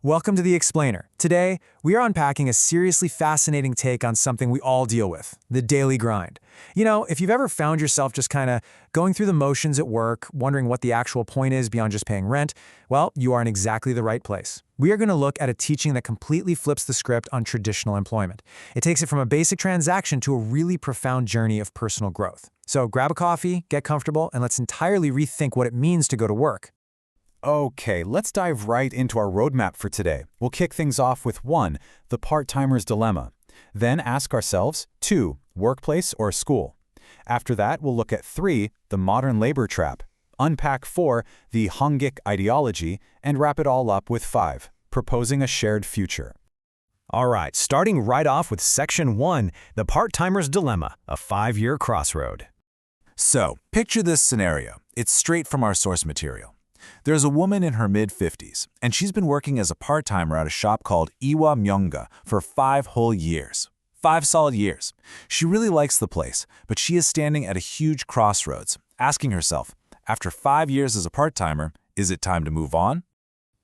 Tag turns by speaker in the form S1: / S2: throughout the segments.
S1: Welcome to The Explainer. Today, we are unpacking a seriously fascinating take on something we all deal with, the daily grind. You know, if you've ever found yourself just kind of going through the motions at work, wondering what the actual point is beyond just paying rent, well, you are in exactly the right place. We are going to look at a teaching that completely flips the script on traditional employment. It takes it from a basic transaction to a really profound journey of personal growth. So grab a coffee, get comfortable, and let's entirely rethink what it means to go to work.
S2: Okay, let's dive right into our roadmap for today. We'll kick things off with 1, the part-timer's dilemma. Then ask ourselves, 2, workplace or school. After that, we'll look at 3, the modern labor trap. Unpack 4, the Hongik ideology, and wrap it all up with 5, proposing a shared future.
S3: All right, starting right off with Section 1, the part-timer's dilemma, a 5-year crossroad.
S4: So, picture this scenario. It's straight from our source material. There's a woman in her mid-50s, and she's been working as a part-timer at a shop called Iwa Myonga for 5 whole years. 5 solid years. She really likes the place, but she is standing at a huge crossroads, asking herself, after 5 years as a part-timer, is it time to move on?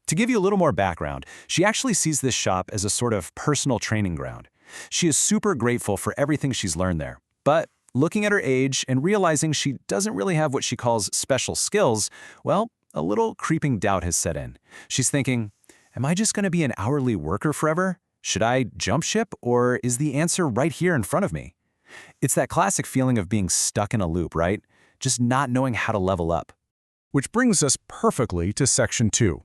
S3: To give you a little more background, she actually sees this shop as a sort of personal training ground. She is super grateful for everything she's learned there. But looking at her age and realizing she doesn't really have what she calls special skills, well, a little creeping doubt has set in. She's thinking, am I just going to be an hourly worker forever? Should I jump ship, or is the answer right here in front of me? It's that classic feeling of being stuck in a loop, right? Just not knowing how to level up.
S5: Which brings us perfectly to Section 2,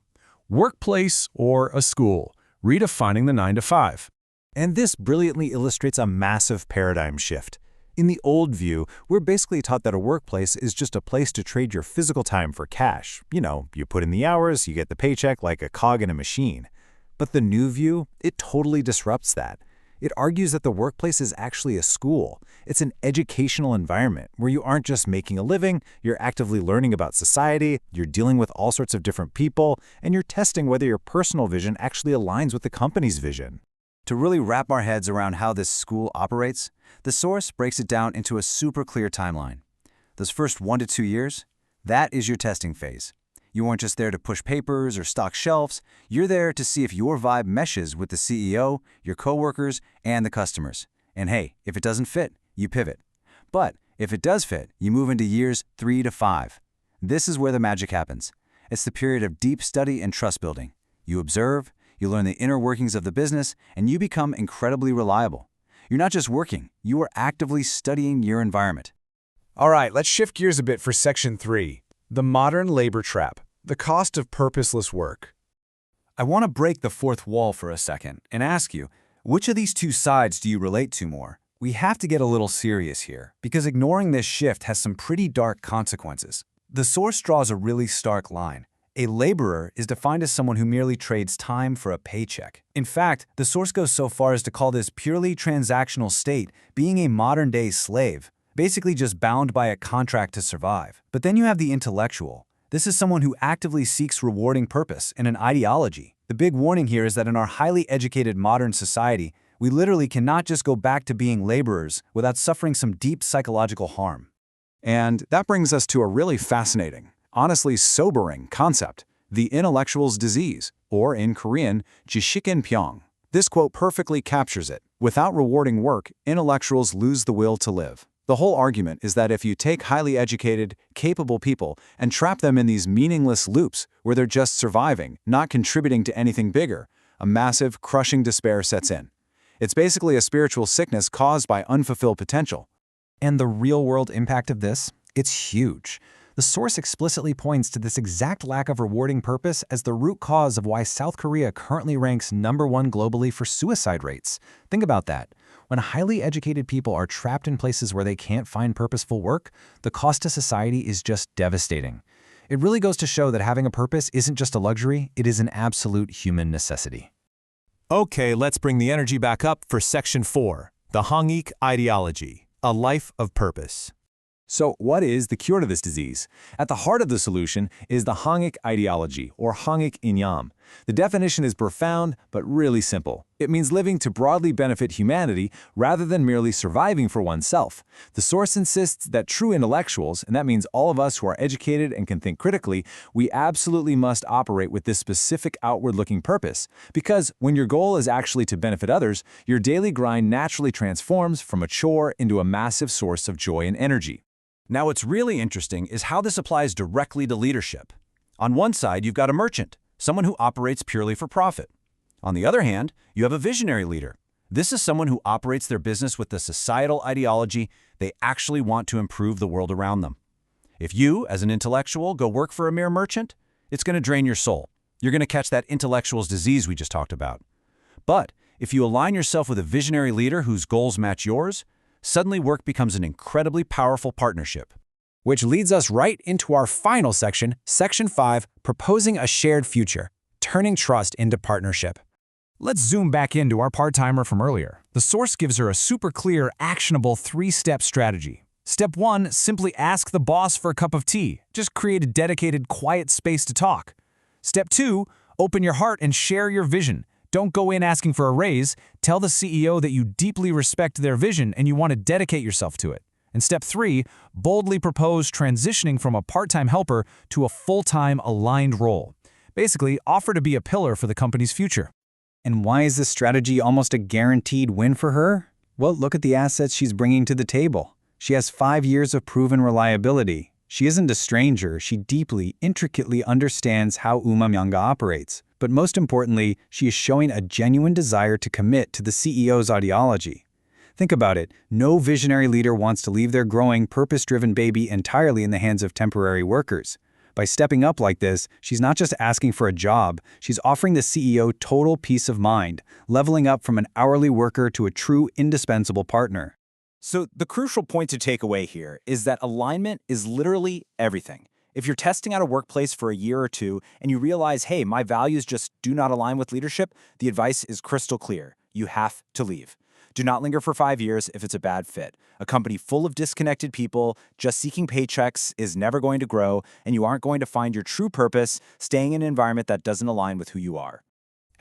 S5: workplace or a school, redefining the 9 to 5.
S2: And this brilliantly illustrates a massive paradigm shift. In the old view, we're basically taught that a workplace is just a place to trade your physical time for cash. You know, you put in the hours, you get the paycheck like a cog in a machine. But the new view, it totally disrupts that. It argues that the workplace is actually a school. It's an educational environment where you aren't just making a living, you're actively learning about society, you're dealing with all sorts of different people, and you're testing whether your personal vision actually aligns with the company's vision.
S6: To really wrap our heads around how this school operates, the source breaks it down into a super clear timeline. Those first 1 to 2 years, that is your testing phase. You aren't just there to push papers or stock shelves, you're there to see if your vibe meshes with the CEO, your coworkers, and the customers. And hey, if it doesn't fit, you pivot. But if it does fit, you move into years 3 to 5. This is where the magic happens. It's the period of deep study and trust building. You observe, you learn the inner workings of the business, and you become incredibly reliable. You're not just working, you are actively studying your environment.
S5: All right, let's shift gears a bit for Section 3, the modern labor trap, the cost of purposeless work.
S6: I want to break the fourth wall for a second and ask you, which of these two sides do you relate to more? We have to get a little serious here, because ignoring this shift has some pretty dark consequences. The source draws a really stark line. A laborer is defined as someone who merely trades time for a paycheck. In fact, the source goes so far as to call this purely transactional state being a modern-day slave, basically just bound by a contract to survive. But then you have the intellectual. This is someone who actively seeks rewarding purpose and an ideology. The big warning here is that in our highly educated modern society, we literally cannot just go back to being laborers without suffering some deep psychological harm.
S2: And that brings us to a really fascinating, honestly sobering concept, the intellectual's disease, or in Korean, jishikinpyeong. This quote perfectly captures it. Without rewarding work, intellectuals lose the will to live. The whole argument is that if you take highly educated, capable people and trap them in these meaningless loops where they're just surviving, not contributing to anything bigger, a massive, crushing despair sets in. It's basically a spiritual sickness caused by unfulfilled potential.
S1: And the real-world impact of this? It's huge. The source explicitly points to this exact lack of rewarding purpose as the root cause of why South Korea currently ranks #1 globally for suicide rates. Think about that. When highly educated people are trapped in places where they can't find purposeful work, the cost to society is just devastating. It really goes to show that having a purpose isn't just a luxury, it is an absolute human necessity.
S3: Okay, let's bring the energy back up for Section 4, the Hongik ideology, a life of purpose.
S2: So what is the cure to this disease? At the heart of the solution is the Hongik ideology, or Hongik Inyam.
S3: The definition is profound, but really simple. It means living to broadly benefit humanity rather than merely surviving for oneself. The source insists that true intellectuals, and that means all of us who are educated and can think critically, we absolutely must operate with this specific outward-looking purpose. Because when your goal is actually to benefit others, your daily grind naturally transforms from a chore into a massive source of joy and energy.
S6: Now, what's really interesting is how this applies directly to leadership. On one side, you've got a merchant, someone who operates purely for profit. On the other hand, you have a visionary leader. This is someone who operates their business with the societal ideology they actually want to improve the world around them. If you, as an intellectual, go work for a mere merchant, it's going to drain your soul. You're going to catch that intellectual's disease we just talked about. But if you align yourself with a visionary leader whose goals match yours, suddenly work becomes an incredibly powerful partnership.
S1: Which leads us right into our final section, Section 5, Proposing a Shared Future, Turning Trust into Partnership. Let's zoom back into our part-timer from earlier. The source gives her a super clear, actionable 3-step strategy. Step 1, simply ask the boss for a cup of tea. Just create a dedicated, quiet space to talk. Step 2, open your heart and share your vision. Don't go in asking for a raise. Tell the CEO that you deeply respect their vision and you want to dedicate yourself to it. And step 3, boldly propose transitioning from a part-time helper to a full-time aligned role. Basically, offer to be a pillar for the company's future.
S7: And why is this strategy almost a guaranteed win for her? Well, look at the assets she's bringing to the table. She has 5 years of proven reliability. She isn't a stranger. She deeply, intricately understands how Myungga operates. But most importantly, she is showing a genuine desire to commit to the CEO's ideology. Think about it. No visionary leader wants to leave their growing, purpose-driven baby entirely in the hands of temporary workers. By stepping up like this, she's not just asking for a job, she's offering the CEO total peace of mind, leveling up from an hourly worker to a true, indispensable partner.
S6: So the crucial point to take away here is that alignment is literally everything. If you're testing out a workplace for a year or two and you realize, hey, my values just do not align with leadership, the advice is crystal clear. You have to leave. Do not linger for 5 years if it's a bad fit. A company full of disconnected people just seeking paychecks is never going to grow, and you aren't going to find your true purpose staying in an environment that doesn't align with who you are.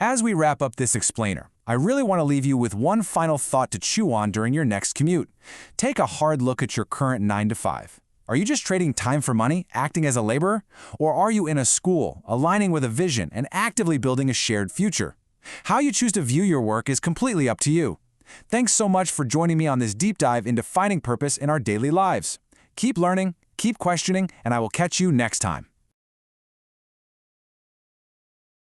S1: As we wrap up this explainer, I really want to leave you with one final thought to chew on during your next commute. Take a hard look at your current 9-to-5. Are you just trading time for money, acting as a laborer? Or are you in a school, aligning with a vision, and actively building a shared future? How you choose to view your work is completely up to you. Thanks so much for joining me on this deep dive into finding purpose in our daily lives. Keep learning, keep questioning, and I will catch you next time.